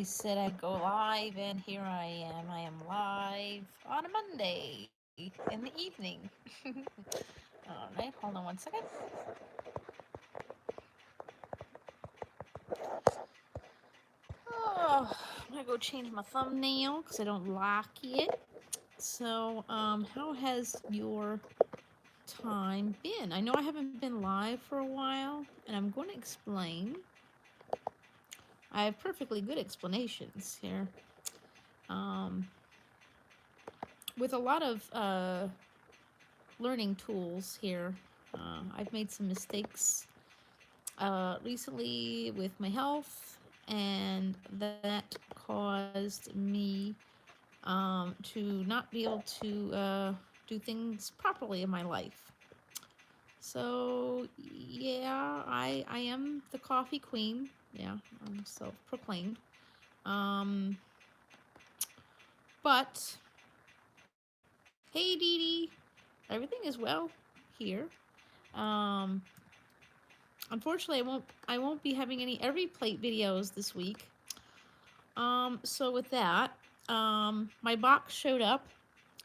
said I'd go live, and here I am. I am live on a Monday in the evening. All right, hold on 1 second. Oh, I'm gonna go change my thumbnail because I don't like it. So, how has your time been? I know I haven't been live for a while, and I'm going to explain. I have perfectly good explanations here. Um, with a lot of learning tools here. I've made some mistakes recently with my health, and that caused me to not be able to do things properly in my life. So, yeah, I am the coffee queen. Yeah, I'm self proclaimed. Um, but, hey, Dee Dee, everything is well here. Um, Unfortunately, I won't be having any every plate videos this week. So with that, my box showed up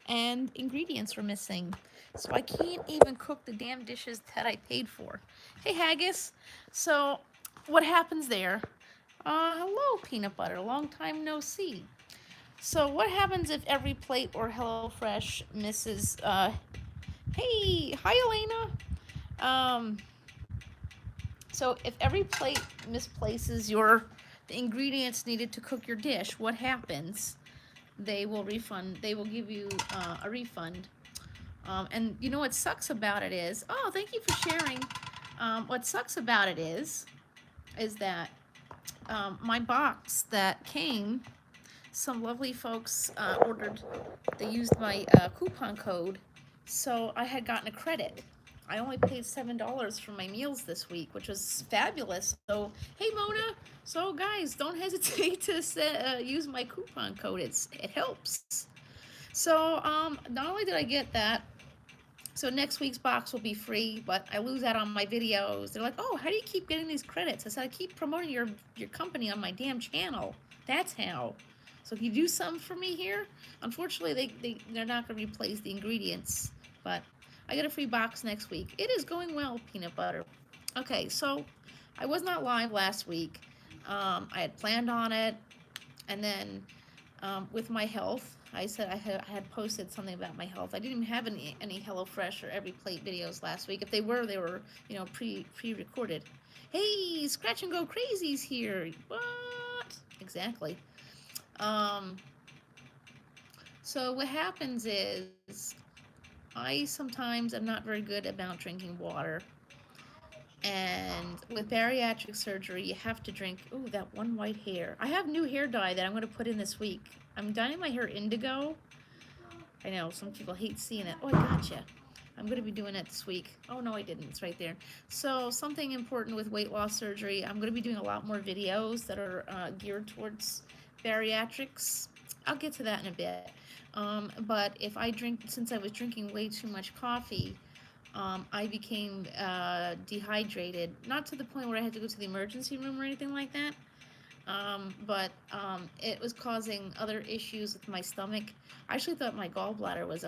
and ingredients were missing. So I can't even cook the damn dishes that I paid for. Hey Haggis. So what happens there? Hello peanut butter. Long time no see. So what happens if every plate or HelloFresh misses hey, hi Elena. Um So if every plate misplaces the ingredients needed to cook your dish, what happens? They will refund. They will give you a refund. And you know what sucks about it is, oh, thank you for sharing. What sucks about it is that my box that came, some lovely folks ordered. They used my coupon code, so I had gotten a credit. I only paid $7 for my meals this week, which was fabulous. So, hey Mona, so guys, don't hesitate to use my coupon code. It helps. So, not only did I get that, so next week's box will be free, but I lose out on my videos. They're like, "Oh, how do you keep getting these credits?" I said, "I keep promoting your company on my damn channel. That's how." So if you do something for me here, unfortunately they're not going to replace the ingredients, but I get a free box next week. It is going well, peanut butter. Okay, so I was not live last week. I had planned on it, and then with my health, I said I had posted something about my health. I didn't even have any HelloFresh or Every Plate videos last week. If they were pre-recorded. Hey, Scratch and Go Crazy's here. What? Exactly. Um, so what happens is I sometimes am not very good about drinking water. And with bariatric surgery, you have to drink. Ooh, that one white hair. I have new hair dye that I'm going to put in this week. I'm dyeing my hair indigo. I know some people hate seeing it. Oh, I gotcha. I'm going to be doing it this week. Oh, no, I didn't. It's right there. So something important with weight loss surgery, I'm going to be doing a lot more videos that are geared towards bariatrics. I'll get to that in a bit. But if I drink, since I was drinking way too much coffee, I became dehydrated, not to the point where I had to go to the emergency room or anything like that, but it was causing other issues with my stomach. I actually thought my gallbladder was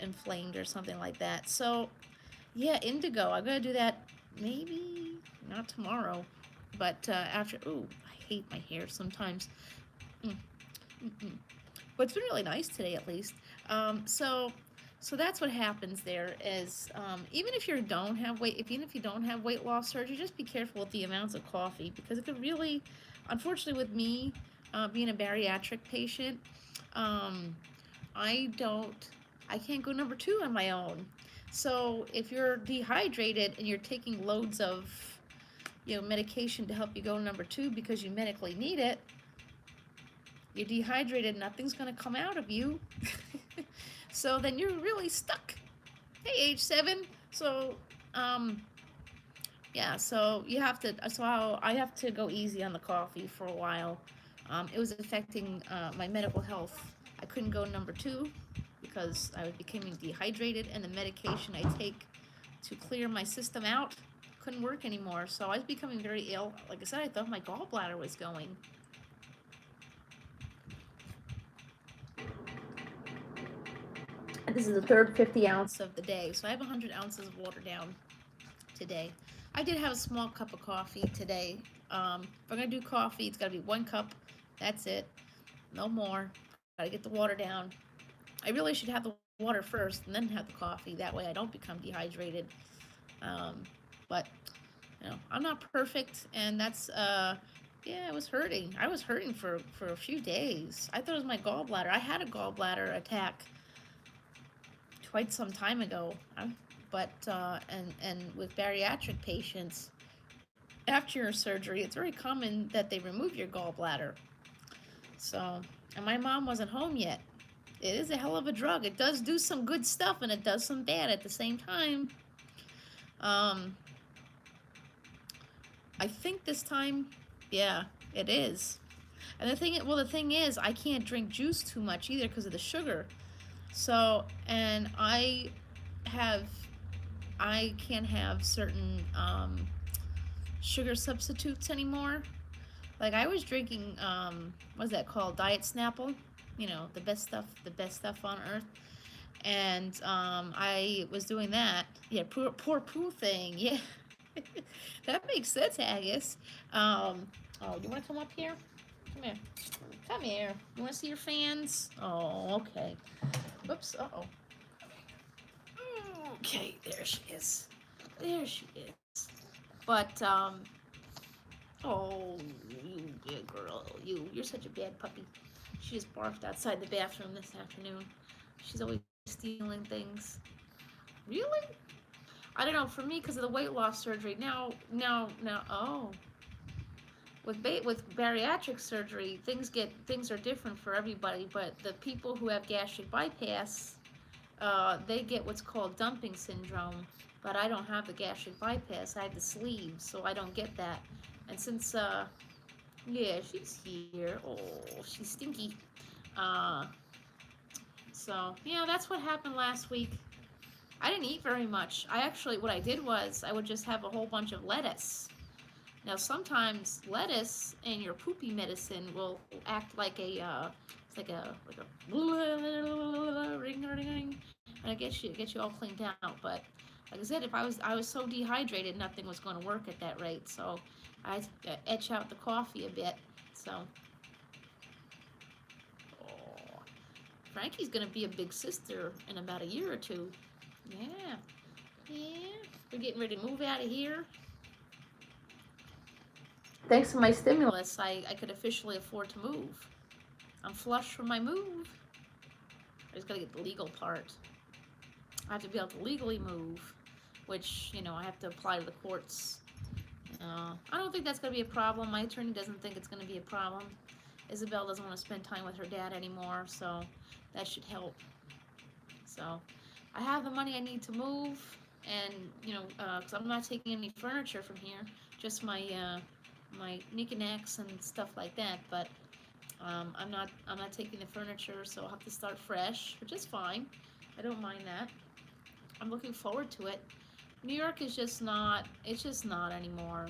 inflamed or something like that. So, yeah, indigo. I'm gonna do that maybe not tomorrow, but after. Ooh, I hate my hair sometimes. Mm, mm, mm. But it's been really nice today, at least. So that's what happens there is even if you don't have weight loss surgery, just be careful with the amounts of coffee because it could really, unfortunately, with me being a bariatric patient, um, I don't, I can't go number two on my own. So if you're dehydrated and you're taking loads of medication to help you go number two because you medically need it, you're dehydrated, nothing's going to come out of you. So then you're really stuck. Hey, H7. So, um, yeah, so you have to, so I have to go easy on the coffee for a while. It was affecting my medical health. I couldn't go number two because I was becoming dehydrated, and the medication I take to clear my system out couldn't work anymore. So I was becoming very ill. Like I said, I thought my gallbladder was going. This is the third 50 ounce of the day, so I have 100 ounces of water down today. I did have a small cup of coffee today. If I'm gonna do coffee, it's gotta be 1 cup. That's it, no more. Gotta get the water down. I really should have the water first and then have the coffee. That way I don't become dehydrated. But you know, I'm not perfect, and that's yeah, I was hurting. I was hurting for a few days. I thought it was my gallbladder. I had a gallbladder attack quite some time ago. But and with bariatric patients, after your surgery, it's very common that they remove your gallbladder. So, and my mom wasn't home yet. It is a hell of a drug. It does do some good stuff and it does some bad at the same time. I think this time, yeah, it is. And the thing is, I can't drink juice too much either because of the sugar. So, and I can't have certain sugar substitutes anymore. Like I was drinking, what's that called? Diet Snapple. You know, the best stuff on earth. And I was doing that. Yeah, poor poo thing. Yeah, that makes sense, Agus. Oh, you want to come up here? Come here. Come here. You want to see your fans? Oh, okay. Whoops. Uh-oh. Okay, there she is. There she is. But, oh, you good girl. You're such a bad puppy. She just barfed outside the bathroom this afternoon. She's always stealing things. Really? I don't know. For me, because of the weight loss surgery, now, oh. With bariatric surgery, things are different for everybody. But the people who have gastric bypass, they get what's called dumping syndrome. But I don't have the gastric bypass. I have the sleeve, so I don't get that. And since, yeah, she's here. Oh, she's stinky. So yeah, that's what happened last week. I didn't eat very much. What I did was I would just have a whole bunch of lettuce. Now sometimes lettuce and your poopy medicine will act like it's like a ring, and it gets you all cleaned out. But like I said, if I was so dehydrated, nothing was going to work at that rate. So I had to etch out the coffee a bit. So Frankie's going to be a big sister in about a year or two. Yeah. We're getting ready to move out of here. Thanks to my stimulus, I could officially afford to move. I'm flush from my move. I just got to get the legal part. I have to be able to legally move, which, you know, I have to apply to the courts. I don't think that's going to be a problem. My attorney doesn't think it's going to be a problem. Isabel doesn't want to spend time with her dad anymore, so that should help. So I have the money I need to move, and, you know, because I'm not taking any furniture from here, just my knickknacks and stuff like that. But I'm not taking the furniture, so I'll have to start fresh, which is fine. I don't mind that. I'm looking forward to it. New York is just not, it's just not anymore.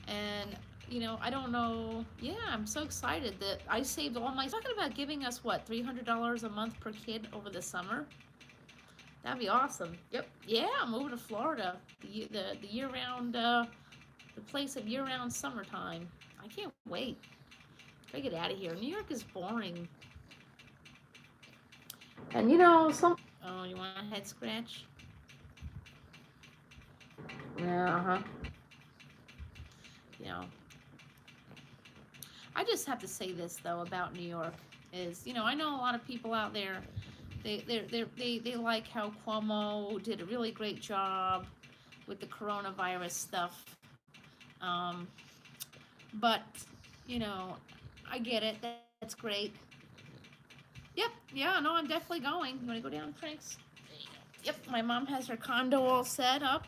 And, you know, I don't know. Yeah, I'm so excited that I saved all my, talking about giving us, what, $300 a month per kid over the summer? That'd be awesome. Yep. Yeah, I'm moving to Florida. The year-round, the place of year-round summertime. I can't wait. I get out of here. New York is boring. And, you know, oh, you want a head scratch? Yeah, You know, I just have to say this, though, about New York is, you know, I know a lot of people out there, they like how Cuomo did a really great job with the coronavirus stuff. But, you know, I get it. That's great. Yep. Yeah, no, I'm definitely going. You want to go down, Franks? Yep. My mom has her condo all set up.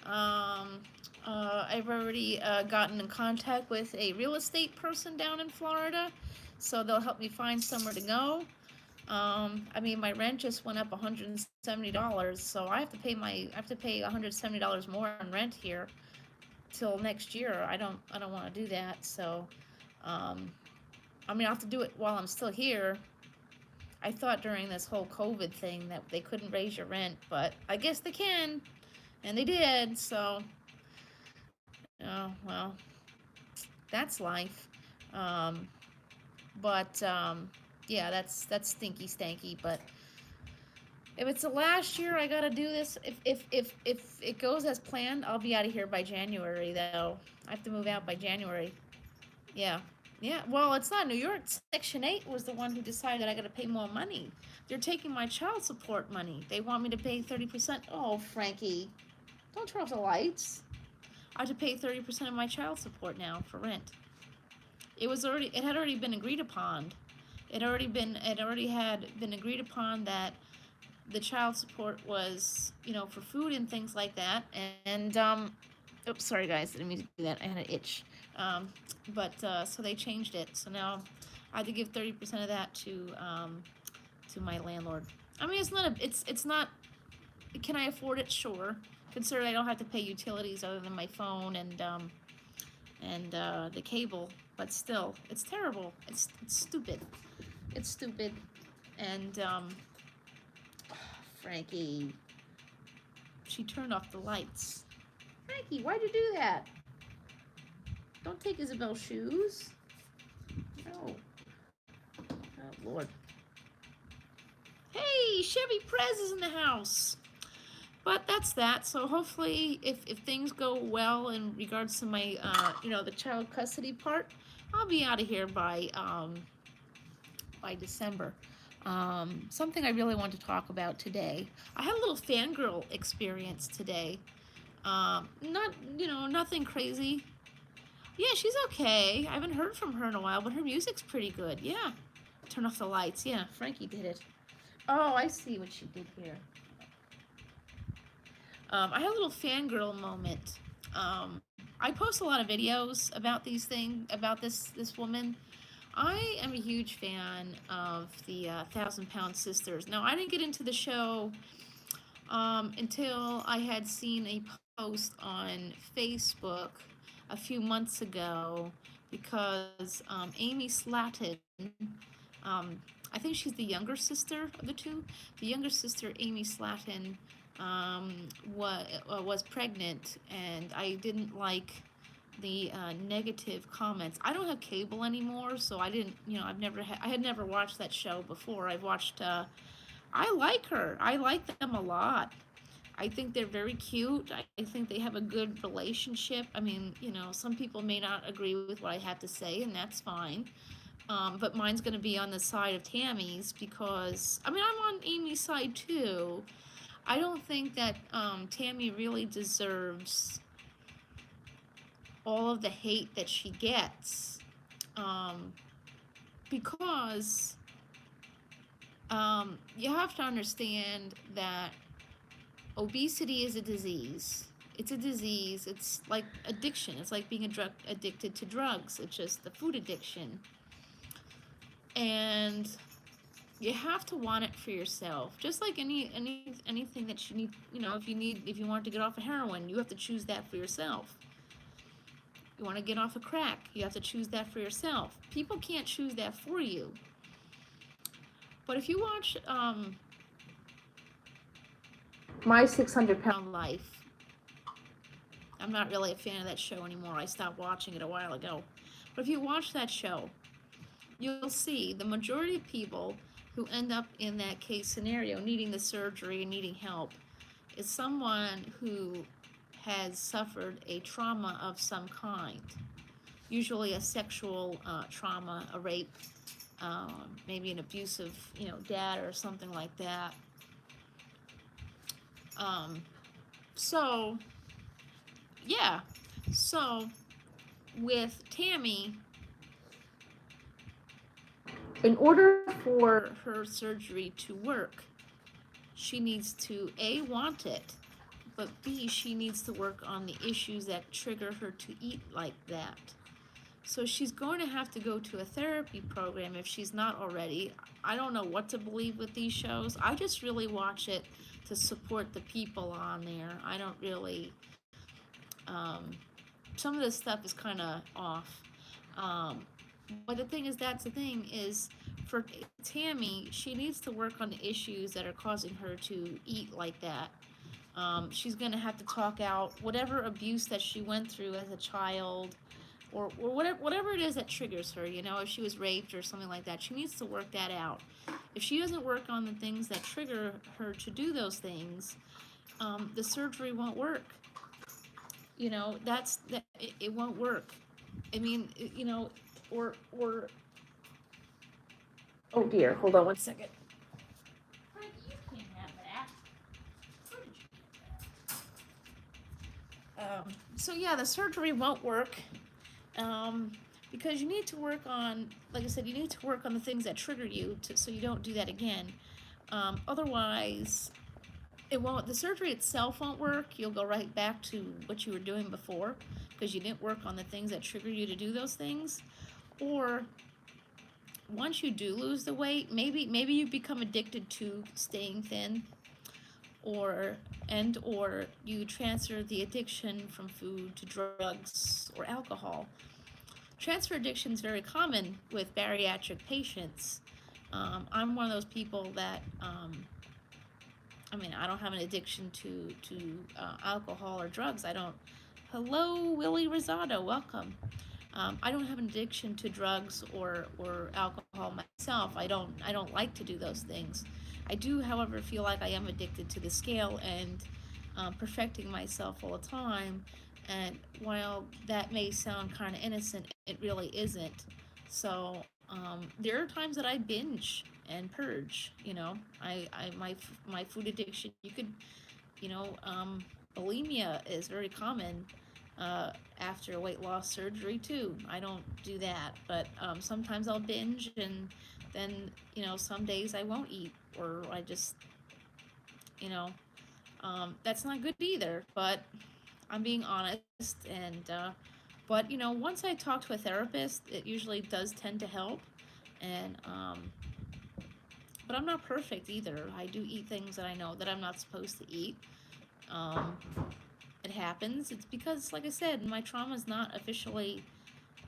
I've already gotten in contact with a real estate person down in Florida, so they'll help me find somewhere to go. I mean, my rent just went up $170, so I have to pay $170 more in rent here till next year. I don't want to do that. So, I mean, I'll have to do it while I'm still here. I thought during this whole COVID thing that they couldn't raise your rent, but I guess they can, and they did. So, oh well, that's life. Um, but yeah, that's stinky stanky. But if it's the last year I gotta do this, if it goes as planned, I'll be out of here by January. Though I have to move out by January. Yeah. Yeah. Well, it's not New York. Section 8 was the one who decided I got to pay more money. They're taking my child support money. They want me to pay 30%. Oh, Frankie, don't turn off the lights. I have to pay 30% of my child support now for rent. It had already been agreed upon. It already had been agreed upon that the child support was, for food and things like that. And oops, sorry guys, I didn't mean to do that. I had an itch. But so they changed it. So now I have to give 30% of that to my landlord. I mean, it's not. Can I afford it? Sure. Considering I don't have to pay utilities other than my phone and the cable, but still, it's terrible. It's stupid. It's stupid. And Frankie, she turned off the lights. Frankie, why'd you do that? Don't take Isabel's shoes. No. Oh, Lord. Hey, Chevy Prez is in the house. But that's that. So hopefully, if things go well in regards to my, the child custody part, I'll be out of here by December. Something I really want to talk about today. I had a little fangirl experience today. Nothing crazy. Yeah, she's okay. I haven't heard from her in a while, but her music's pretty good. Yeah. Turn off the lights. Yeah, Frankie did it. Oh, I see what she did here. I had a little fangirl moment. I post a lot of videos about these things, about this woman. I am a huge fan of the 1,000 Pound Sisters. Now, I didn't get into the show until I had seen a post on Facebook a few months ago because Amy Slatton, I think she's the younger sister of the two. The younger sister, Amy Slatton, was pregnant, and I didn't like the negative comments. I don't have cable anymore, so I didn't, I had never watched that show before. I've watched, I like her. I like them a lot. I think they're very cute. I think they have a good relationship. I mean, some people may not agree with what I have to say, and that's fine. But mine's going to be on the side of Tammy's because, I'm on Amy's side too. I don't think that Tammy really deserves all of the hate that she gets because you have to understand that obesity is a disease. It's a disease. It's like addiction. It's like being addicted to drugs. It's just the food addiction. And you have to want it for yourself. Just like anything that you need, if you want to get off of heroin, you have to choose that for yourself. You want to get off of crack, you have to choose that for yourself. People can't choose that for you. But if you watch My 600 Pound Life, I'm not really a fan of that show anymore. I stopped watching it a while ago. But if you watch that show, you'll see the majority of people who end up in that case scenario, needing the surgery and needing help, is someone who has suffered a trauma of some kind. Usually a sexual trauma, a rape, maybe an abusive, dad or something like that. So, yeah. So, with Tammy, in order for her surgery to work, she needs to A, want it, but B, she needs to work on the issues that trigger her to eat like that. So she's going to have to go to a therapy program if she's not already. I don't know what to believe with these shows. I just really watch it to support the people on there. I don't really, some of this stuff is kind of off. But the thing is, that's the thing is, for Tammy, she needs to work on the issues that are causing her to eat like that. She's going to have to talk out whatever abuse that she went through as a child, or whatever it is that triggers her. You know, if she was raped or something like that, she needs to work that out. If she doesn't work on the things that trigger her to do those things, the surgery won't work. You know, it won't work. I mean, you know, or oh dear, hold on 1 second. Frank, you can't have that. Where did you get that? So yeah, the surgery won't work. Because you need to work on, like I said, you need to work on the things that trigger you so you don't do that again. Otherwise, it won't. The surgery itself won't work. You'll go right back to what you were doing before because you didn't work on the things that trigger you to do those things. Or once you do lose the weight, maybe you become addicted to staying thin, or you transfer the addiction from food to drugs or alcohol. Transfer addiction is very common with bariatric patients. I'm one of those people that, I mean, I don't have an addiction to alcohol or drugs. I don't. Hello, Willie Rosado, welcome. I don't have an addiction to drugs or alcohol myself. I don't like to do those things. I do, however, feel like I am addicted to the scale and perfecting myself all the time. And while that may sound kind of innocent, it really isn't. So there are times that I binge and purge. You know, my food addiction. You could, you know, bulimia is very common after weight loss surgery too. I don't do that, but sometimes I'll binge, and then, you know, some days I won't eat, or I just, you know, that's not good either. But I'm being honest, and but you know, once I talk to a therapist, it usually does tend to help. And but I'm not perfect either. I do eat things that I know that I'm not supposed to eat. Um, it happens. It's because, like I said, my trauma is not officially,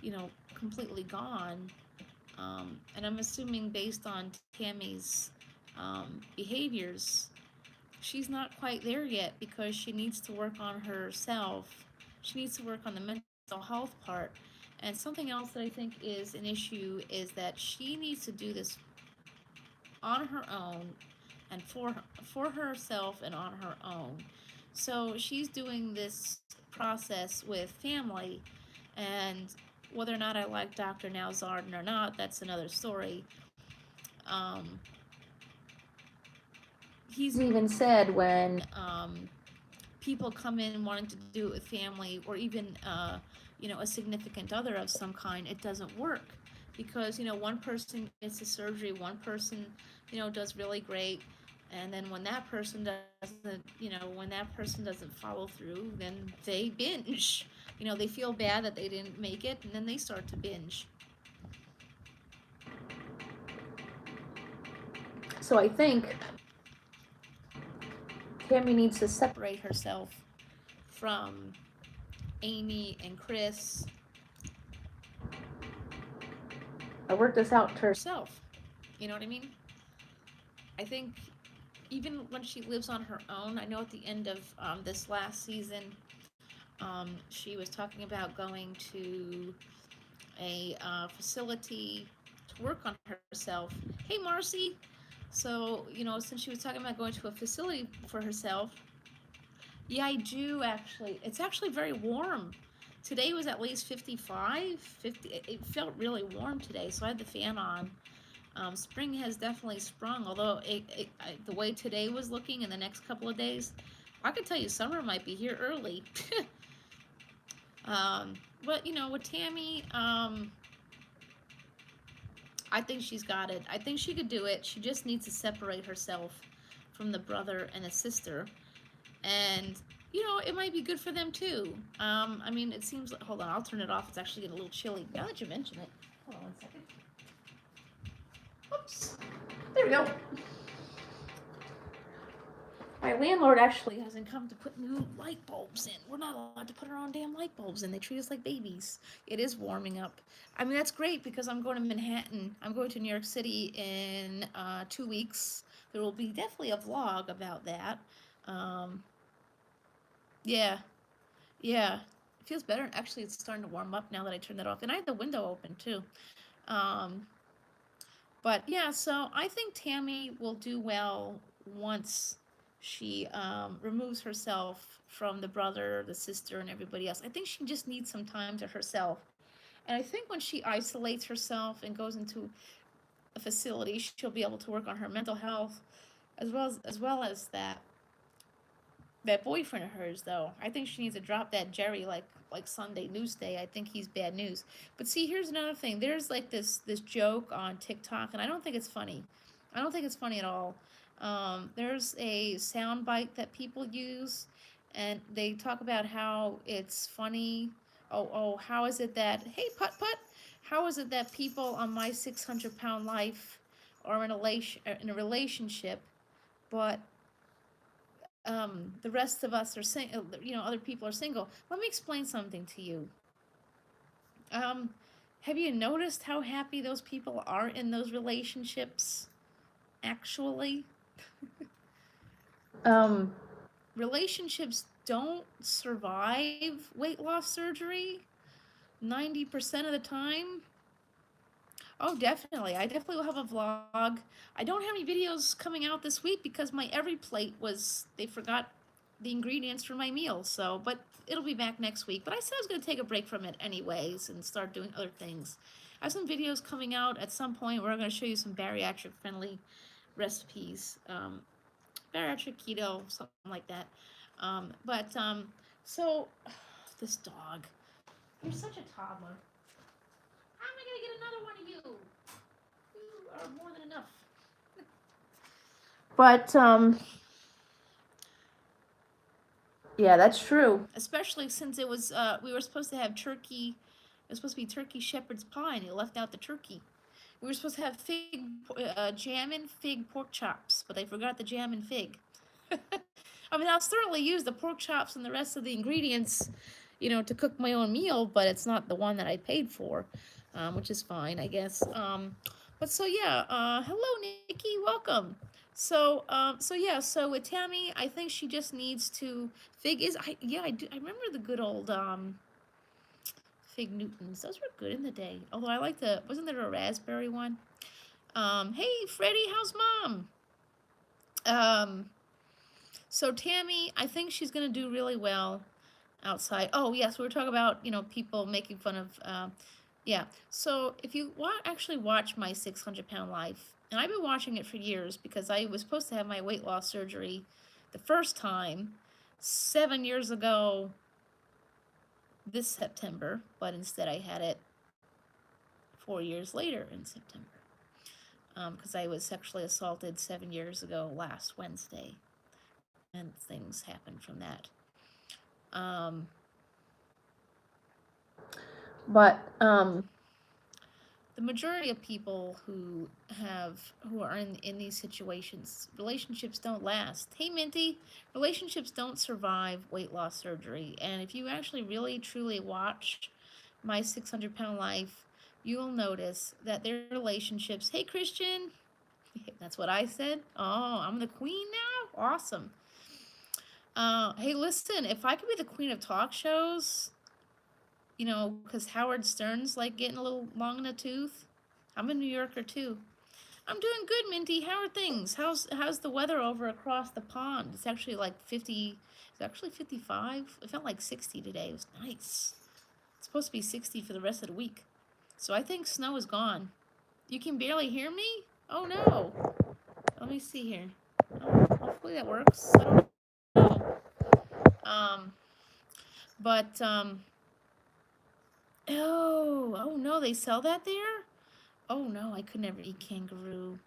you know, completely gone. And I'm assuming based on Tammy's behaviors, she's not quite there yet because she needs to work on herself. She needs to work on the mental health part. And something else that I think is an issue is that she needs to do this on her own and for herself and on her own. So she's doing this process with family, and whether or not I like Dr. Nowzaradan or not, that's another story. He's even said when people come in wanting to do it with family, or even you know, a significant other of some kind, it doesn't work because, you know, one person gets a surgery, one person, you know, does really great, and then when that person doesn't, you know, when that person doesn't follow through, then they binge. You know, they feel bad that they didn't make it, and then they start to binge. So I think Tammy needs to separate herself from Amy and Chris. I worked this out to herself. You know what I mean? I think even when she lives on her own, I know at the end of this last season, she was talking about going to a facility to work on herself. Hey, Marcy. So, you know, since she was talking about going to a facility for herself, yeah, I do actually. It's actually very warm. Today was at least 55, 50. It felt really warm today, so I had the fan on. Spring has definitely sprung, although the way today was looking in the next couple of days, I could tell you summer might be here early. But, you know, with Tammy, I think she's got it. I think she could do it. She just needs to separate herself from the brother and the sister. And, you know, it might be good for them too. I mean, it seems like, hold on, I'll turn it off. It's actually getting a little chilly. Now that you mention it. Hold on 1 second. Oops. There we go. My landlord actually hasn't come to put new light bulbs in. We're not allowed to put our own damn light bulbs in. They treat us like babies. It is warming up. I mean, that's great because I'm going to Manhattan. I'm going to New York City in 2 weeks. There will be definitely a vlog about that. Um, yeah, yeah. It feels better. Actually, it's starting to warm up now that I turned that off. And I had the window open too. Um, but yeah, so I think Tammy will do well once she removes herself from the brother, the sister, and everybody else. I think she just needs some time to herself. And I think when she isolates herself and goes into a facility, she'll be able to work on her mental health as well as that boyfriend of hers. Though I think she needs to drop that Jerry like Sunday News Day. I think he's bad news. But see, here's another thing. There's like this joke on TikTok, and I don't think it's funny. I don't think it's funny at all. There's a sound bite that people use, and they talk about how it's funny. Oh, how is it that, hey, putt putt, how is it that people on My 600 Pound Life are in a relationship, but the rest of us are single, other people are single. Let me explain something to you. Um, have you noticed how happy those people are in those relationships? Actually, um, relationships don't survive weight loss surgery 90% of the time. Oh, definitely. I definitely will have a vlog. I don't have any videos coming out this week because my Every Plate they forgot the ingredients for my meal. So, but it'll be back next week. But I said I was going to take a break from it anyways and start doing other things. I have some videos coming out at some point where I'm going to show you some bariatric friendly recipes. Bariatric keto, something like that. So this dog, you're such a toddler. How am I going to get another one of you? You are more than enough. But yeah, that's true. Especially since it was we were supposed to have turkey. It was supposed to be turkey shepherd's pie, and they left out the turkey. We were supposed to have jam and fig pork chops, but they forgot the jam and fig. I mean, I'll certainly use the pork chops and the rest of the ingredients, to cook my own meal, but it's not the one that I paid for, which is fine, I guess. But so yeah, hello Nikki, welcome. So with Tammy, I think she just needs to I do. I remember the good old fig Newtons. Those were good in the day. Although I like wasn't there a raspberry one? Hey Freddie, how's mom? So Tammy, I think she's gonna do really well outside. Oh yes, we were talking about people making fun of. Yeah. So if you actually watch My 600 Pound Life, and I've been watching it for years because I was supposed to have my weight loss surgery the first time 7 years ago this September, but instead I had it 4 years later in September because I was sexually assaulted 7 years ago last Wednesday, and things happened from that. But the majority of people who are in these situations, relationships don't last. Hey Minty, relationships don't survive weight loss surgery. And if you actually really truly watch My 600 Pound Life, you'll notice that their relationships, hey Christian, that's what I said. Oh, I'm the queen now? Awesome. Hey, listen, if I could be the queen of talk shows, because Howard Stern's like getting a little long in the tooth. I'm a New Yorker too. I'm doing good, Minty. How are things? How's the weather over across the pond? It's actually like 50. It's actually 55. It felt like 60 today. It was nice. It's supposed to be 60 for the rest of the week. So I think snow is gone. You can barely hear me? Oh no. Let me see here. Oh, hopefully that works. I don't know. But oh no, they sell that there? Oh no, I could never eat kangaroo.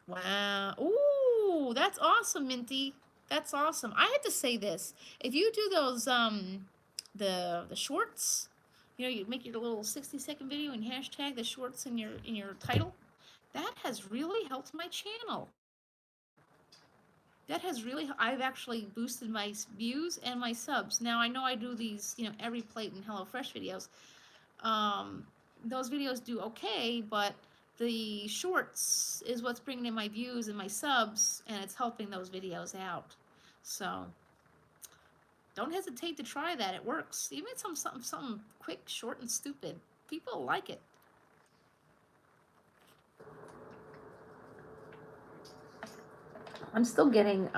Wow. Ooh, that's awesome, Minty. That's awesome. I had to say this. If you do those the shorts, you make your little 60-second video and hashtag the shorts in your title, that has really helped my channel. that has really, I've actually boosted my views and my subs. Now I know I do these, you know, every plate and HelloFresh videos. Um, those videos do okay, but the shorts is what's bringing in my views and my subs, and it's helping those videos out. So don't hesitate to try that. It works. Even something quick, short, and stupid. People like it. I'm still getting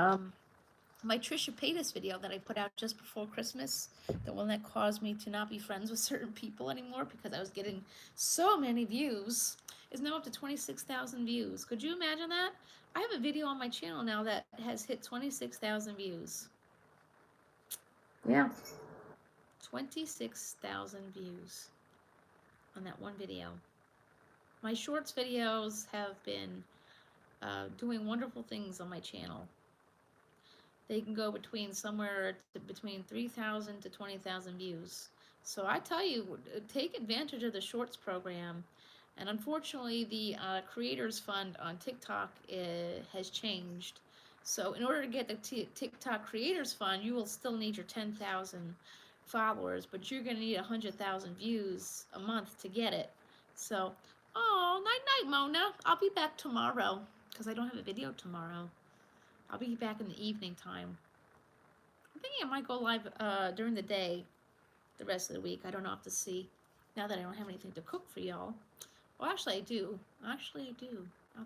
my Trisha Paytas video that I put out just before Christmas, the one that caused me to not be friends with certain people anymore because I was getting so many views, is now up to 26,000 views. Could you imagine that? I have a video on my channel now that has hit 26,000 views. Yeah. 26,000 views on that one video. My shorts videos have been doing wonderful things on my channel. They can go between between 3,000 to 20,000 views. So I tell you, take advantage of the Shorts program. And unfortunately, the Creators Fund on TikTok has changed. So in order to get the TikTok Creators Fund, you will still need your 10,000 followers, but you're going to need 100,000 views a month to get it. So, oh, night-night, Mona. I'll be back tomorrow because I don't have a video tomorrow. I'll be back in the evening time. I'm thinking I might go live during the day the rest of the week. I don't know, have to see. Now that I don't have anything to cook for y'all. Well, actually I do. I'll have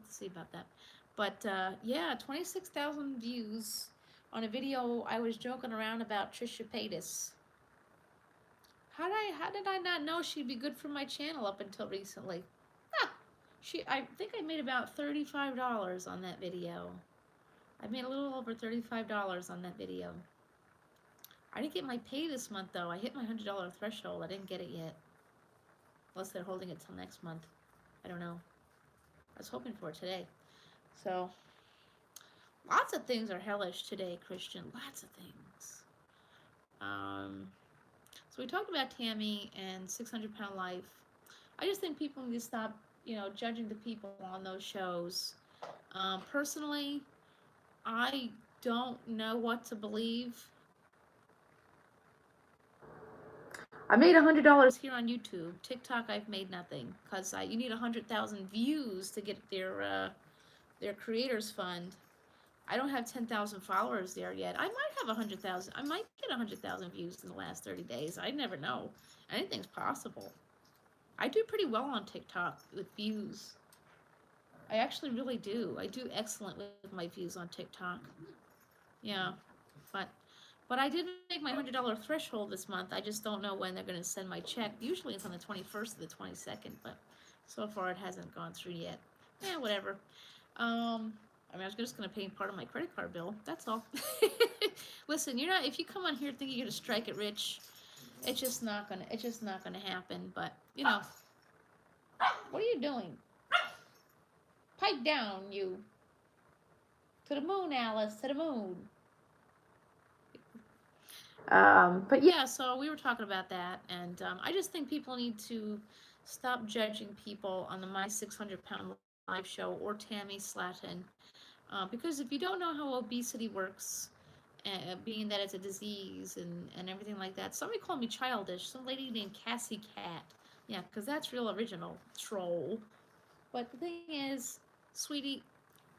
to see about that. But yeah, 26,000 views on a video I was joking around about Trisha Paytas. How did I not know she'd be good for my channel up until recently? I think I made about $35 on that video. I made a little over $35 on that video. I didn't get my pay this month though. I hit my $100 threshold. I didn't get it yet. Unless they're holding it till next month. I don't know. I was hoping for it today. So, lots of things are hellish today, Christian. Lots of things. So we talked about Tammy and 600 Pound Life. I just think people need to stop, judging the people on those shows. Personally, I don't know what to believe. I made $100 here on YouTube. TikTok, I've made nothing because you need 100,000 views to get their creators fund. I don't have 10,000 followers there yet. I might have 100,000. I might get 100,000 views in the last 30 days. I never know. Anything's possible. I do pretty well on TikTok with views. I actually really do. I do excellent with my views on TikTok. Yeah, but I did make my $100 threshold this month. I just don't know when they're going to send my check. Usually it's on the 21st or the 22nd, but so far it hasn't gone through yet. Yeah, whatever. I was just going to pay part of my credit card bill. That's all. Listen, if you come on here thinking you're going to strike it rich, it's just not going to happen. But, what are you doing? Pipe down, you. To the moon, Alice, to the moon. But yeah, so we were talking about that, and I just think people need to stop judging people on the My 600 Pound Live show or Tammy Slaton, because if you don't know how obesity works, being that it's a disease and everything like that, somebody called me childish. Some lady named Cassie Cat. Yeah, because that's real original. Troll. But the thing is, sweetie,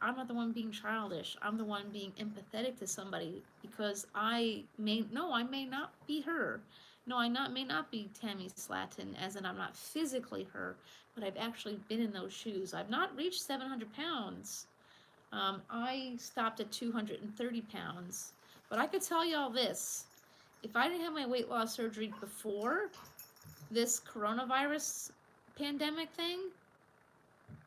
I'm not the one being childish. I'm the one being empathetic to somebody because I may not be her. No, may not be Tammy Slaton, as in I'm not physically her, but I've actually been in those shoes. I've not reached 700 pounds. I stopped at 230 pounds. But I could tell y'all this. If I didn't have my weight loss surgery before this coronavirus pandemic thing,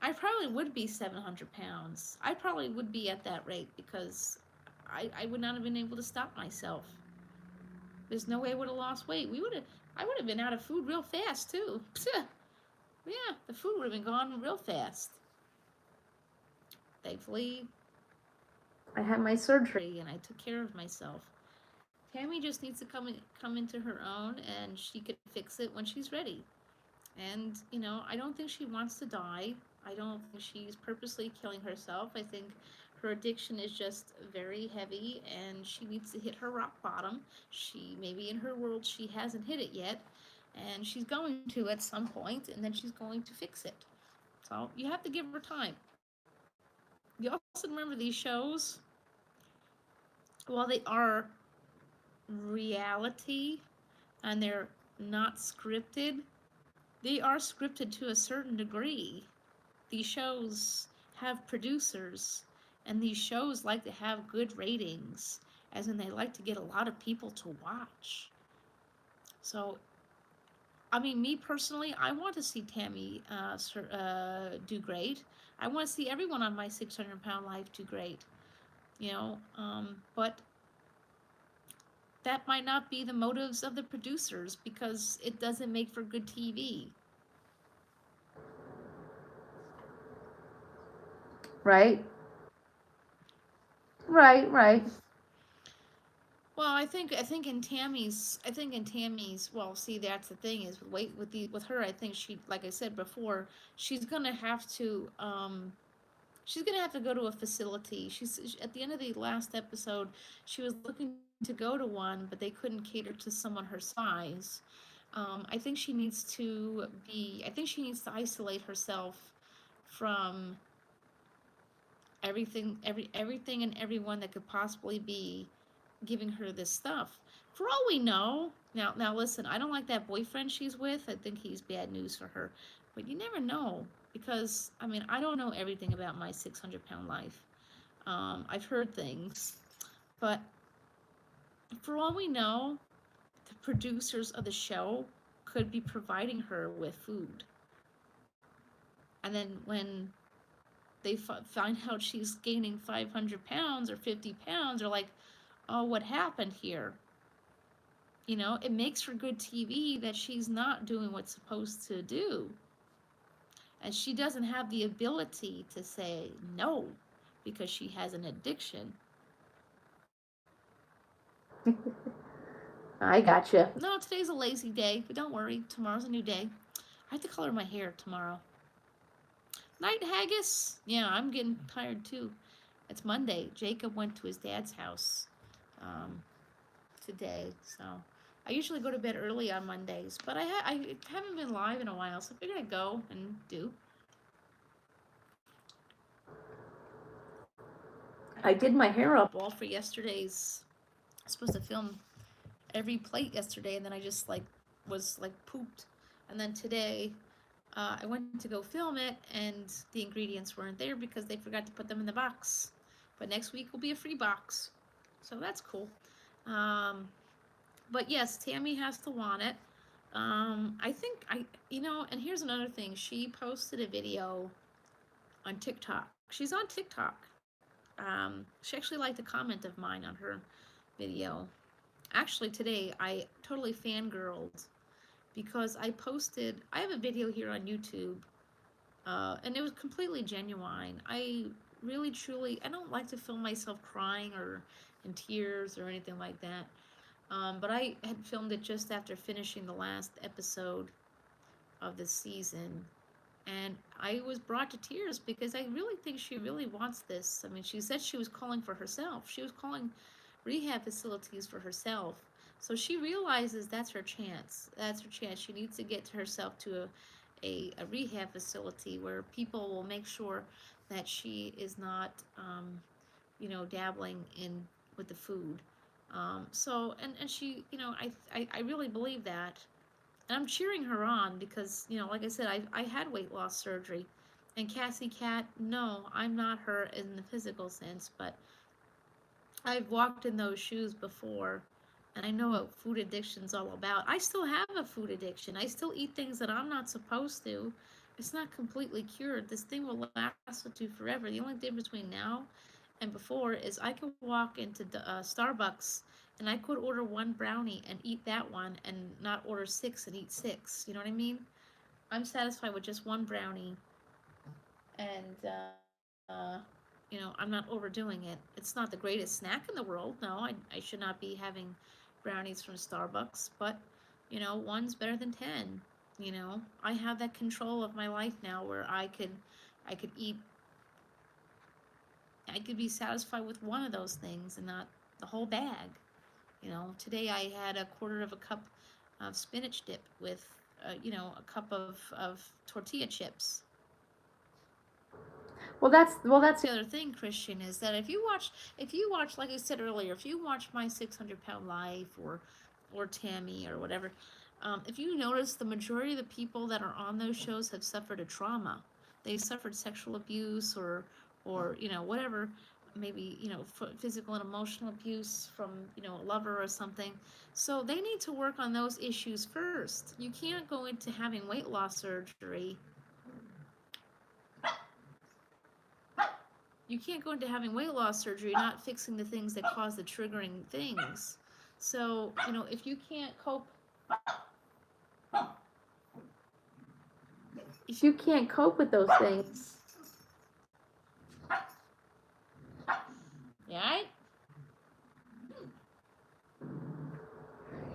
I probably would be 700 pounds. I probably would be at that rate because I would not have been able to stop myself. There's no way I would have lost weight. I would have been out of food real fast too. Yeah, the food would have been gone real fast. Thankfully, I had my surgery and I took care of myself. Tammy just needs to come into her own, and she could fix it when she's ready. And, I don't think she wants to die. I don't think she's purposely killing herself. I think Her addiction is just very heavy and she needs to hit her rock bottom. She, maybe in her world, she hasn't hit it yet, and she's going to at some point, and then she's going to fix it. So you have to give her time. You also remember these shows, while they are reality and they're not scripted, they are scripted to a certain degree. These shows have producers, and these shows like to have good ratings, as in they like to get a lot of people to watch. So, I mean, me personally, I want to see Tammy do great. I want to see everyone on my 600-pound life do great, but that might not be the motives of the producers because it doesn't make for good TV. Right. Right. Well, I think in Tammy's well, see, that's the thing is with her, I think she, like I said before, she's gonna have to she's gonna have to go to a facility. She's at the end of the last episode, she was looking to go to one, but they couldn't cater to someone her size. I think she needs to isolate herself from everything and everyone that could possibly be giving her this stuff. For all we know, now listen, I don't like that boyfriend she's with. I think he's bad news for her. But you never know because I mean, I don't know everything about my 600-pound life. I've heard things, but for all we know, the producers of the show could be providing her with food. And then when they find out she's gaining 500 pounds or 50 pounds, they're like, oh, what happened here? It makes for good TV that she's not doing what's supposed to do. And she doesn't have the ability to say no because she has an addiction. I gotcha. No, today's a lazy day, but don't worry, tomorrow's a new day. I have to color my hair tomorrow. Night haggis? Yeah, I'm getting tired too. It's Monday. Jacob went to his dad's house um, today, so I usually go to bed early on Mondays, but I haven't been live in a while, so I figured I'd go and do. I did my hair up. All for yesterday's. I was supposed to film every plate yesterday, and then I just was pooped. And then today, I went to go film it, and the ingredients weren't there because they forgot to put them in the box. But next week will be a free box, so that's cool. But yes, Tammy has to want it. I think and here's another thing. She posted a video on TikTok. She's on TikTok. She actually liked a comment of mine on her video. Actually, today I totally fangirled because I have a video here on YouTube, and it was completely genuine. I really, truly, I don't like to film myself crying or in tears or anything like that. But I had filmed it just after finishing the last episode of the season. And I was brought to tears because I really think she really wants this. I mean, she said she was calling for herself. She was calling rehab facilities for herself. So she realizes that's her chance. That's her chance. She needs to get herself to a rehab facility where people will make sure that she is not, dabbling in with the food. And she, I really believe that. And I'm cheering her on because, like I said, I had weight loss surgery. And Cassie Cat, no, I'm not her in the physical sense, but I've walked in those shoes before, and I know what food addiction's all about. I still have a food addiction. I still eat things that I'm not supposed to. It's not completely cured. This thing will last with you forever. The only difference between now and before is I could walk into the Starbucks and I could order one brownie and eat that one and not order six and eat six. You know what I mean? I'm satisfied with just one brownie, and I'm not overdoing it. It's not the greatest snack in the world. No, I should not be having brownies from Starbucks, but one's better than 10. I have that control of my life now where I could eat I could be satisfied with one of those things and not the whole bag. You know, today I had a quarter of a cup of spinach dip with, a cup of tortilla chips. Well, that's The other thing, Christian, is that if you watch, like I said earlier, if you watch My 600-Pound Life or Tammy or whatever, if you notice, the majority of the people that are on those shows have suffered a trauma. They suffered sexual abuse or whatever, maybe physical and emotional abuse from a lover or something. So they need to work on those issues first. You can't go into having weight loss surgery. You can't go into having weight loss surgery not fixing the things that cause the triggering things. So, if you can't cope, if you can't cope with those things, right?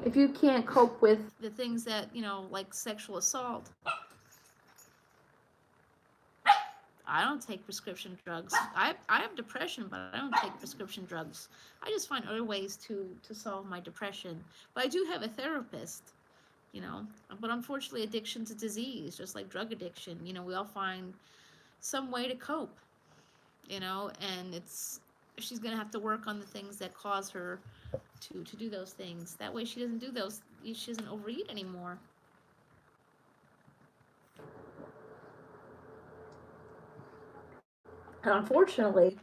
if you can't cope with The things that, like sexual assault. I don't take prescription drugs. I have depression, but I don't take prescription drugs. I just find other ways to solve my depression. But I do have a therapist, But unfortunately, addiction's a disease, just like drug addiction. We all find some way to cope, and she's going to have to work on the things that cause her to do those things. That way she doesn't overeat anymore. and unfortunately,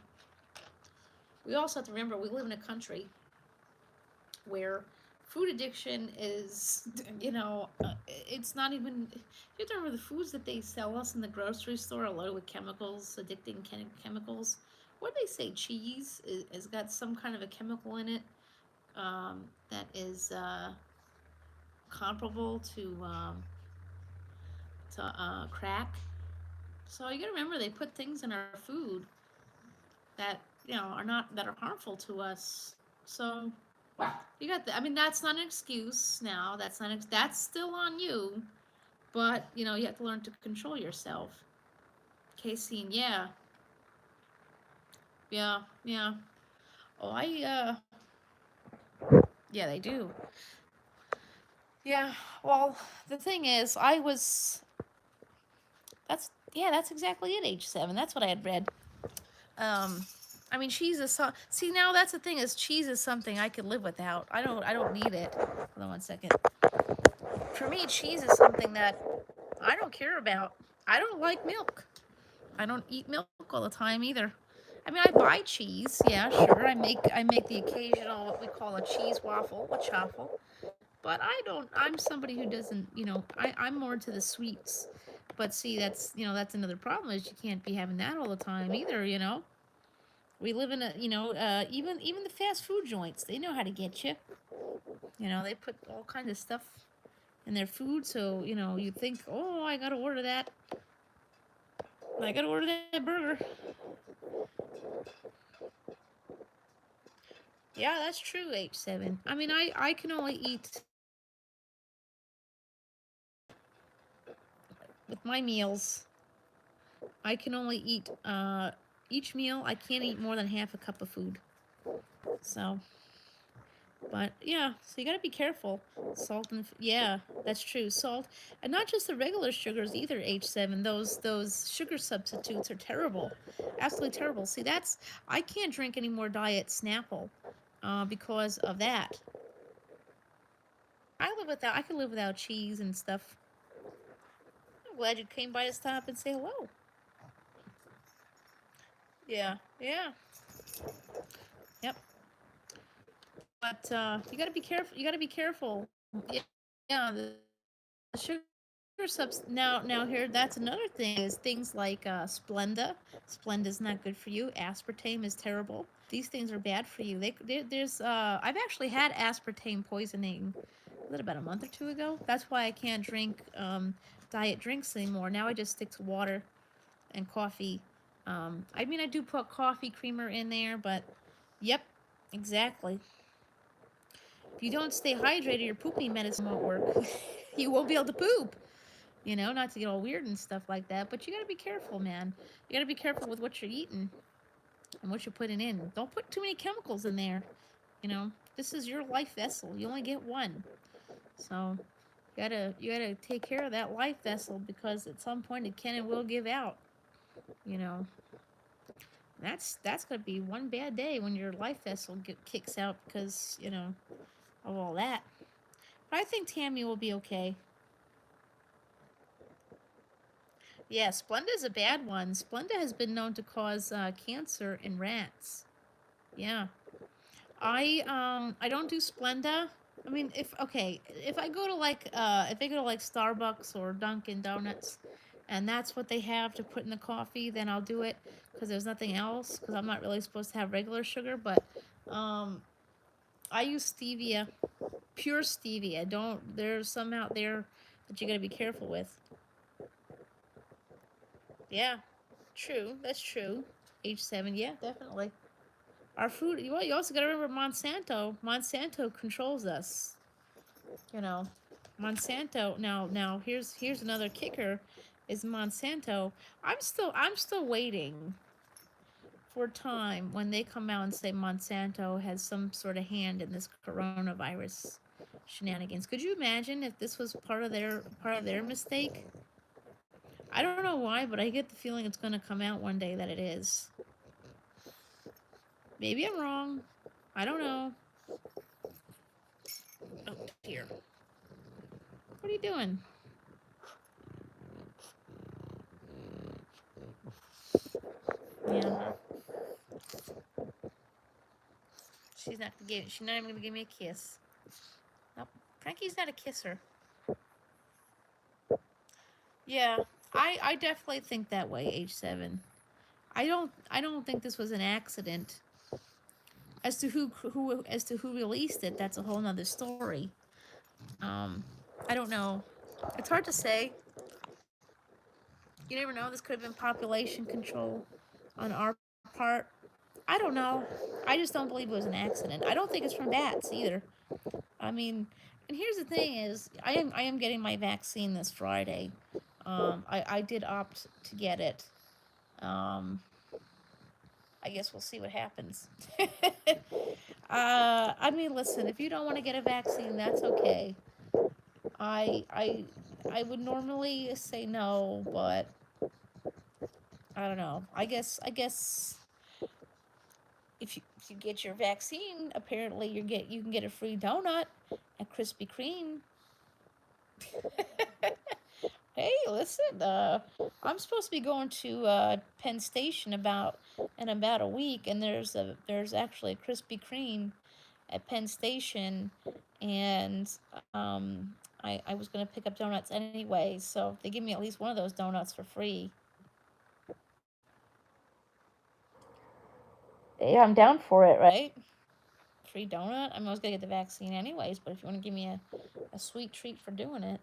We also have to remember we live in a country where food addiction is, it's not even, you have to remember the foods that they sell us in the grocery store are loaded with chemicals, addicting chemicals. What do they say? Cheese has got some kind of a chemical in it that is comparable to crack. So you gotta remember they put things in our food that are harmful to us. So you got that. I mean, that's not an excuse now. That's still on you, but you have to learn to control yourself. Casey, yeah. Oh, yeah, they do. Yeah. Well, the thing is, that's exactly it. Age 7. That's what I had read. I mean, cheese is see, now that's the thing, is cheese is something I could live without. I don't need it. Hold on one second. For me, cheese is something that I don't care about. I don't like milk. I don't eat milk all the time either. I mean, I buy cheese. Yeah, sure. I make the occasional what we call a cheese waffle, a chaffle. But I don't. I'm somebody who doesn't. I'm more into the sweets. But see, that's another problem, is you can't be having that all the time either. We live in a, even the fast food joints, they know how to get you. They put all kinds of stuff in their food, so you think, oh, I gotta order that. I gotta order that burger. Yeah, that's true, H7. I mean, I can only eat with my meals. I can only eat each meal. I can't eat more than half a cup of food. So, but yeah, so you gotta be careful. Salt and yeah, that's true. Salt, and not just the regular sugars either. H7. Those sugar substitutes are terrible, absolutely terrible. See, I can't drink any more Diet Snapple because of that. I can live without cheese and stuff. I'm glad you came by to stop and say hello. Yeah. Yep. But you gotta be careful. You gotta be careful. Yeah. The sugar subs. Now here, that's another thing. Is things like Splenda. Splenda's not good for you. Aspartame is terrible. These things are bad for you. There's I've actually had aspartame poisoning. Was it about a month or two ago? That's why I can't drink diet drinks anymore. Now I just stick to water and coffee. I mean, I do put coffee creamer in there, but yep, exactly. If you don't stay hydrated, your pooping medicine won't work. You won't be able to poop. Not to get all weird and stuff like that, but you gotta be careful, man. You gotta be careful with what you're eating. and what you're putting in. Don't put too many chemicals in there. You know, this is your life vessel. You only get one. So you gotta take care of that life vessel, because at some point it can and will give out. You know, that's gonna be one bad day when your life vessel kicks out because, you know, of all that. But I think Tammy will be okay. Yeah, Splenda's a bad one. Splenda has been known to cause cancer in rats. Yeah. I don't do Splenda. I mean, if I go to like Starbucks or Dunkin' Donuts, and that's what they have to put in the coffee, then I'll do it because there's nothing else. Because I'm not really supposed to have regular sugar, but I use stevia, pure stevia. Don't There's some out there that you gotta be careful with. Yeah, true. That's true. H7, yeah, definitely. Our food. You also gotta remember Monsanto. Monsanto controls us. You know, Monsanto. Now here's another kicker, is Monsanto. I'm still waiting for a time when they come out and say Monsanto has some sort of hand in this coronavirus shenanigans. Could you imagine if this was part of their mistake? I don't know why, but I get the feeling it's going to come out one day that it is. Maybe I'm wrong. I don't know. Oh dear. What are you doing? Yeah. She's not even gonna give me a kiss. Nope. Frankie's not a kisser. Yeah. I definitely think that way, H7. I don't think this was an accident. As to who released it, that's a whole nother story. I don't know. It's hard to say. You never know. This could have been population control on our part. I don't know. I just don't believe it was an accident. I don't think it's from bats either. I mean, and here's the thing: is I am getting my vaccine this Friday. I did opt to get it. I guess we'll see what happens. I mean, listen, if you don't want to get a vaccine, that's okay. I I I would normally say no, but I don't know. I guess if you get your vaccine, apparently you can get a free donut at Krispy Kreme. Hey, listen, I'm supposed to be going to Penn Station in about a week, and there's actually a Krispy Kreme at Penn Station, and I was gonna pick up donuts anyway, so they give me at least one of those donuts for free. Yeah, I'm down for it, right? Free donut. I was gonna get the vaccine anyways, but if you want to give me a sweet treat for doing it.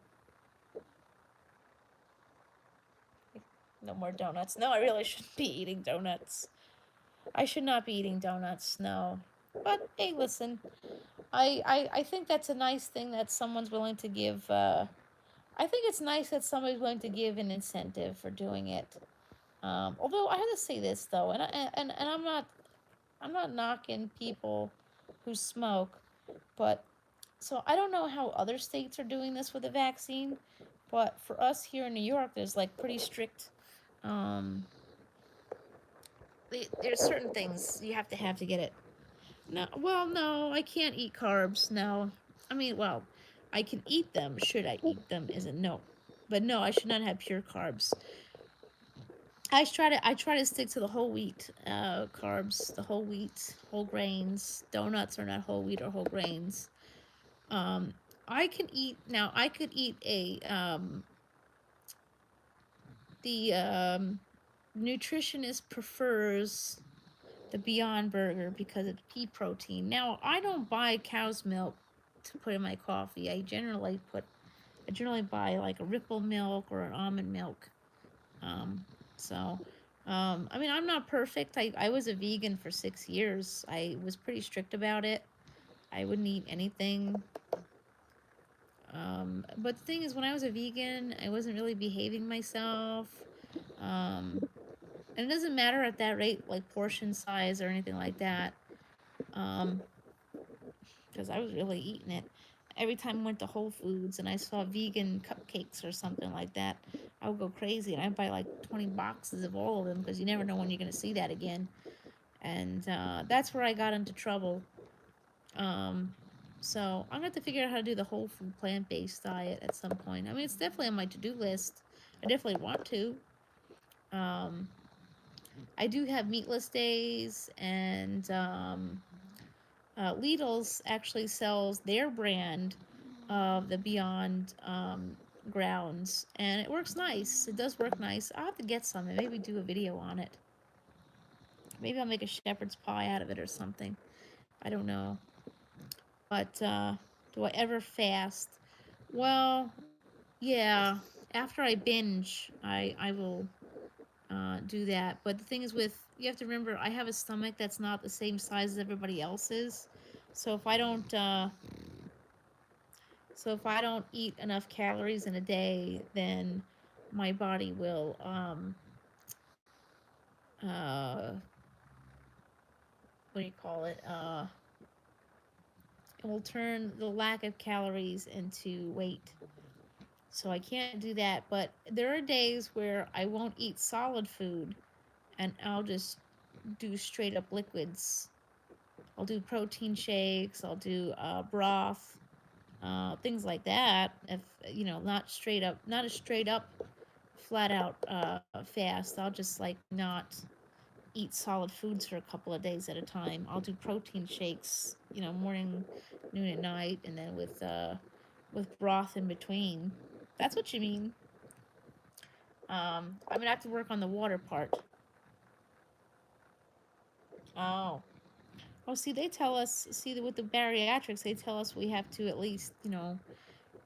No more donuts. No, I really shouldn't be eating donuts. I should not be eating donuts, no. But hey, listen, I think that's a nice thing that someone's willing to give. I think it's nice that somebody's willing to give an incentive for doing it. Although I have to say this though, and I'm not knocking people who smoke, but so I don't know how other states are doing this with the vaccine, but for us here in New York, there's like pretty strict. There's certain things you have to get it. No, well, no, I can't eat carbs. No, I mean, well, I can eat them. Should I eat them? Is it no? But no, I should not have pure carbs. I try to stick to the whole wheat carbs, the whole wheat, whole grains. Donuts are not whole wheat or whole grains. I can eat now. I could eat the nutritionist prefers the Beyond Burger because it's pea protein. Now, I don't buy cow's milk to put in my coffee. I generally buy like a Ripple milk or an almond milk. I mean, I'm not perfect. I was a vegan for 6 years. I was pretty strict about it. I wouldn't eat anything. But the thing is, when I was a vegan, I wasn't really behaving myself. And it doesn't matter at that rate, like portion size or anything like that. Because I was really eating it. Every time I went to Whole Foods and I saw vegan cupcakes or something like that, I would go crazy and I'd buy like 20 boxes of all of them because you never know when you're going to see that again. And that's where I got into trouble. So I'm going to have to figure out how to do the whole food plant-based diet at some point. I mean, it's definitely on my to-do list. I definitely want to. I do have meatless days, and Lidl's actually sells their brand of the Beyond grounds, and it works nice. It does work nice. I'll have to get some and maybe do a video on it. Maybe I'll make a shepherd's pie out of it or something. I don't know. But do I ever fast? Well, yeah. After I binge, I will do that. But the thing is, you have to remember, I have a stomach that's not the same size as everybody else's. So if I don't eat enough calories in a day, then my body will what do you call it? It will turn the lack of calories into weight. So I can't do that. But there are days where I won't eat solid food and I'll just do straight up liquids. I'll do protein shakes, I'll do broth, things like that. If not a straight up, flat out fast. I'll just like not eat solid foods for a couple of days at a time. I'll do protein shakes, morning, noon, and night, and then with broth in between. That's what you mean. I'm gonna have to work on the water part. Oh. Oh, see, they tell us, with the bariatrics, they tell us we have to at least,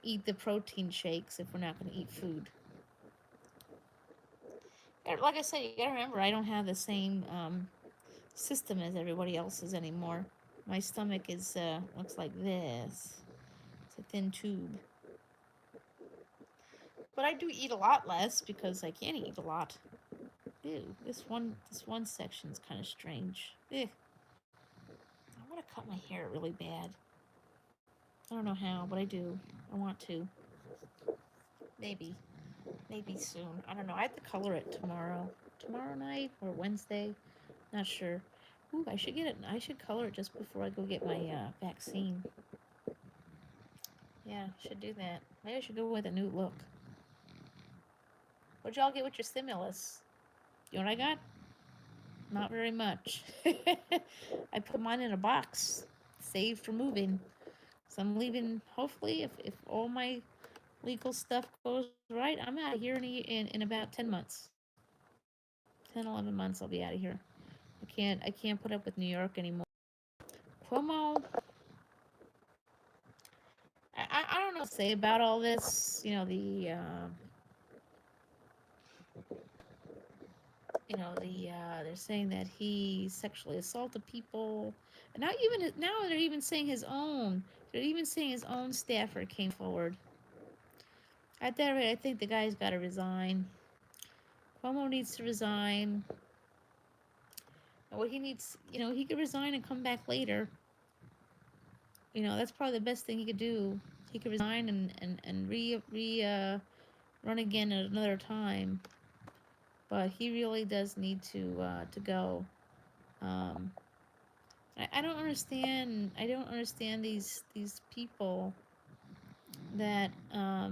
eat the protein shakes if we're not going to eat food. Like I said, you got to remember, I don't have the same system as everybody else's anymore. My stomach is, looks like this. It's a thin tube. But I do eat a lot less because I can't eat a lot. Ew, this one section's kind of strange. Ew. I want to cut my hair really bad. I don't know how, but I do. I want to. Maybe soon. I don't know. I have to color it tomorrow night or Wednesday. Not sure. Ooh, I should get it. I should color it just before I go get my vaccine. Yeah, should do that. Maybe I should go with a new look. What'd y'all get with your stimulus? You know what I got? Not very much. I put mine in a box, saved for moving. So I'm leaving, hopefully, if all my legal stuff goes right, I'm out of here in about 10 months. 10, 11 months I'll be out of here. I can't put up with New York anymore. Cuomo, I don't know what to say about all this. They're saying that he sexually assaulted people. And now they're even saying his own staffer came forward. At that rate, I think the guy's got to resign. Cuomo needs to resign. What he needs, he could resign and come back later. That's probably the best thing he could do. He could resign and run again at another time. But he really does need to go. I don't understand. I don't understand these people that I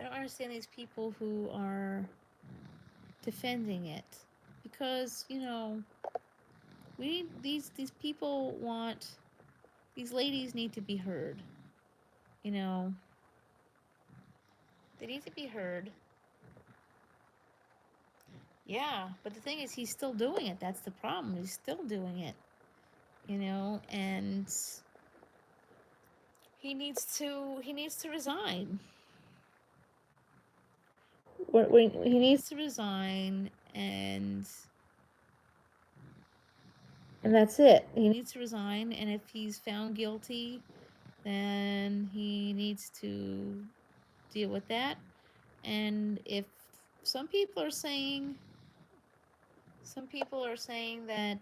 don't understand these people who are defending it, because we need these people want these ladies need to be heard. They need to be heard. Yeah, but the thing is, he's still doing it. That's the problem. He's still doing it. And he needs to resign. He needs to resign, and that's it. He needs to resign, and if he's found guilty, then he needs to deal with that. And if some people are saying, that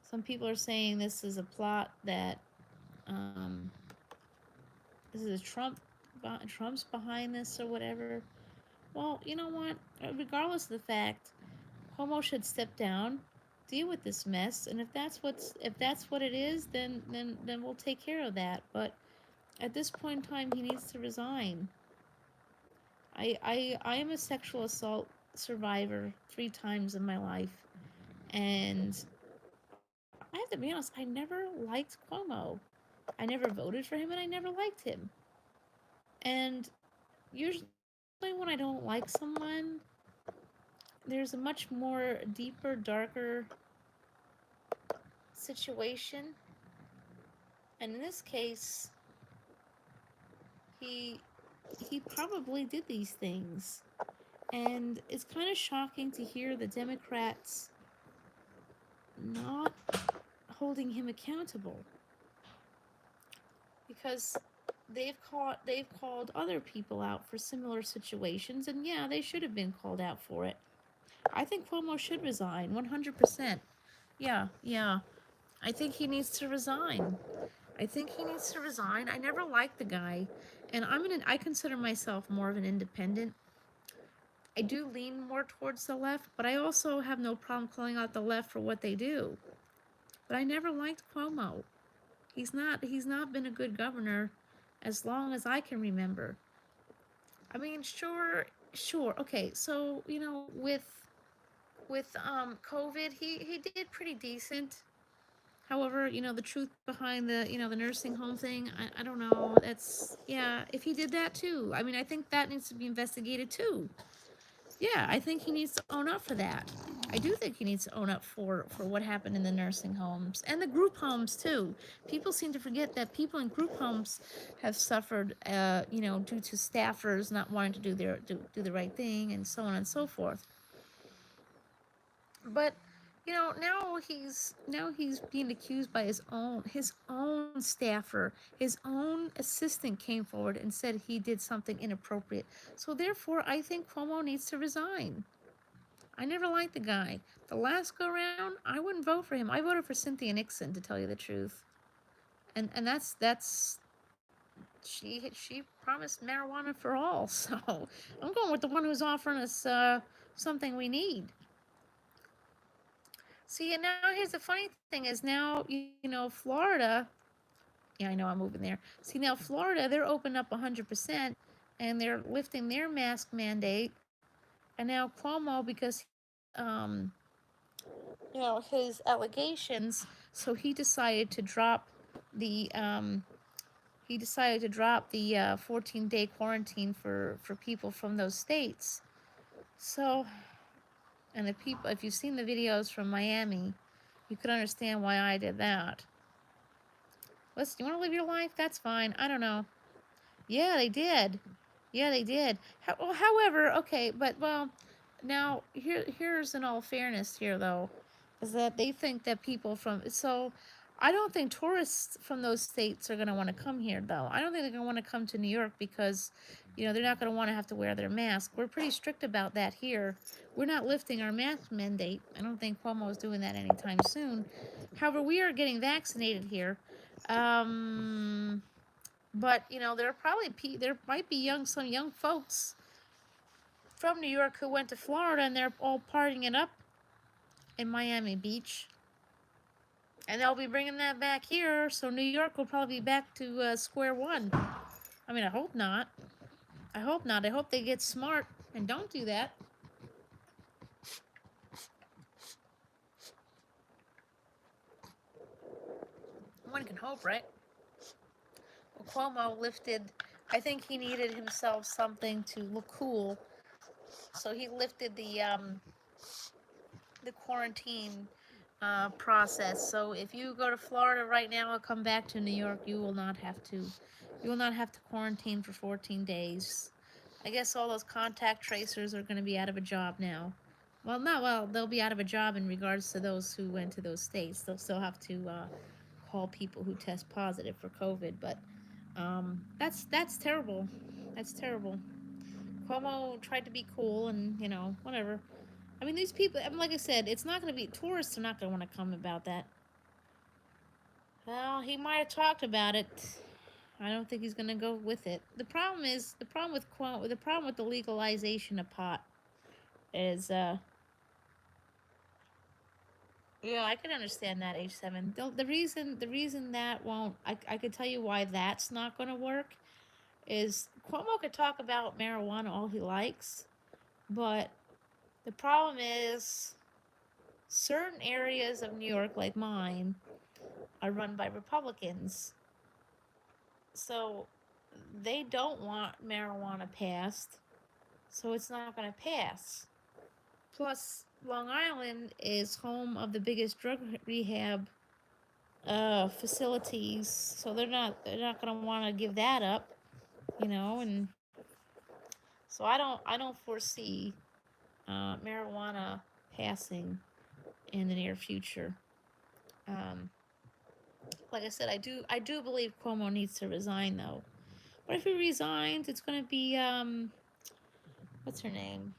some people are saying this is a plot that um, this is Trump's behind this or whatever. Well, you know what? Regardless of the fact, Cuomo should step down, deal with this mess, and if that's what it is, then we'll take care of that. But at this point in time, he needs to resign. I am a sexual assault survivor 3 times in my life, and I have to be honest, I never liked Cuomo. I never voted for him, and I never liked him. And usually, when I don't like someone, there's a much more deeper, darker situation. And in this case, he he probably did these things. And it's kind of shocking to hear the Democrats not holding him accountable, because they've called other people out for similar situations, and yeah, they should have been called out for it. I think Cuomo should resign 100%. Yeah, yeah. I think he needs to resign. I never liked the guy, and I consider myself more of an independent. I do lean more towards the left, but I also have no problem calling out the left for what they do. But I never liked Cuomo. He's not been a good governor as long as I can remember. I mean, sure. Okay, so, with COVID, he did pretty decent. However, the truth behind the nursing home thing, I don't know. That's, yeah, if he did that too. I mean, I think that needs to be investigated too. Yeah, I think he needs to own up for that. I do think he needs to own up for what happened in the nursing homes and the group homes too. People seem to forget that people in group homes have suffered, due to staffers not wanting to do the right thing and so on and so forth. But now he's being accused by his own staffer, his own assistant came forward and said he did something inappropriate. So therefore, I think Cuomo needs to resign. I never liked the guy. The last go round, I wouldn't vote for him. I voted for Cynthia Nixon, to tell you the truth. And that's she promised marijuana for all. So I'm going with the one who's offering us something we need. See, and now here's the funny thing is now, Florida, yeah, I know I'm moving there. See, now Florida, they're open up 100% and they're lifting their mask mandate. And now Cuomo, because his allegations, so the he decided to drop the 14-day quarantine for people from those states. So, and if you've seen the videos from Miami, you could understand why I did that. Listen, you want to live your life? That's fine. I don't know. Yeah, they did. Yeah, they did. However, okay, but now here's in all fairness here though, is that they think that people I don't think tourists from those states are going to want to come here though. I don't think they're going to want to come to New York because, they're not going to want to have to wear their mask. We're pretty strict about that here. We're not lifting our mask mandate. I don't think Cuomo is doing that anytime soon. However, we are getting vaccinated here. But there might be some young folks from New York who went to Florida and they're all partying it up in Miami Beach, and they'll be bringing that back here. So New York will probably be back to square one. I mean, I hope not. I hope not. I hope they get smart and don't do that. One can hope, right? Well, Cuomo lifted. I think he needed himself something to look cool, so he lifted the quarantine process. So if you go to Florida right now and come back to New York, you will not have to quarantine for 14 days. I guess all those contact tracers are going to be out of a job now. They'll be out of a job in regards to those who went to those states. They'll still have to call people who test positive for COVID, but that's terrible. That's terrible. Cuomo tried to be cool and, you know, whatever. I mean, these people, I mean, like I said, it's not going to be, tourists are not going to want to come about that. Well, he might have talked about it. I don't think he's going to go with it. The problem is, the problem with Cuomo, the problem with the legalization of pot is, yeah, I can understand that, H7. The reason that won't, I could tell you why that's not going to work is Cuomo could talk about marijuana all he likes, but the problem is certain areas of New York, like mine, are run by Republicans. So they don't want marijuana passed, so it's not going to pass. Plus, Long Island is home of the biggest drug rehab facilities, so they're not going to want to give that up, you know, and so I don't foresee marijuana passing in the near future. Um, like I said, I do believe Cuomo needs to resign though. But if he resigns, it's going to be what's her name?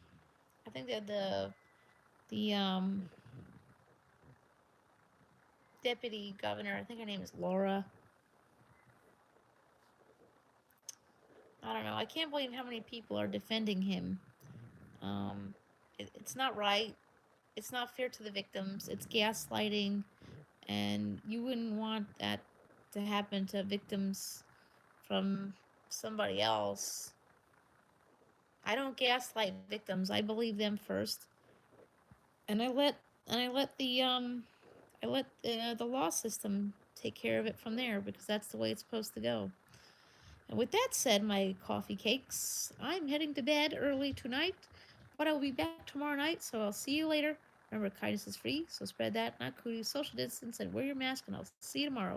I think that the deputy governor. I think her name is Laura. I don't know. I can't believe how many people are defending him. It's not right. It's not fair to the victims. It's gaslighting, and you wouldn't want that to happen to victims from somebody else. I don't gaslight victims. I believe them first, and I let the law system take care of it from there because that's the way it's supposed to go. And with that said, my coffee cakes, I'm heading to bed early tonight, but I will be back tomorrow night, so I'll see you later. Remember, kindness is free, so spread that, not cooties, social distance, and wear your mask, and I'll see you tomorrow.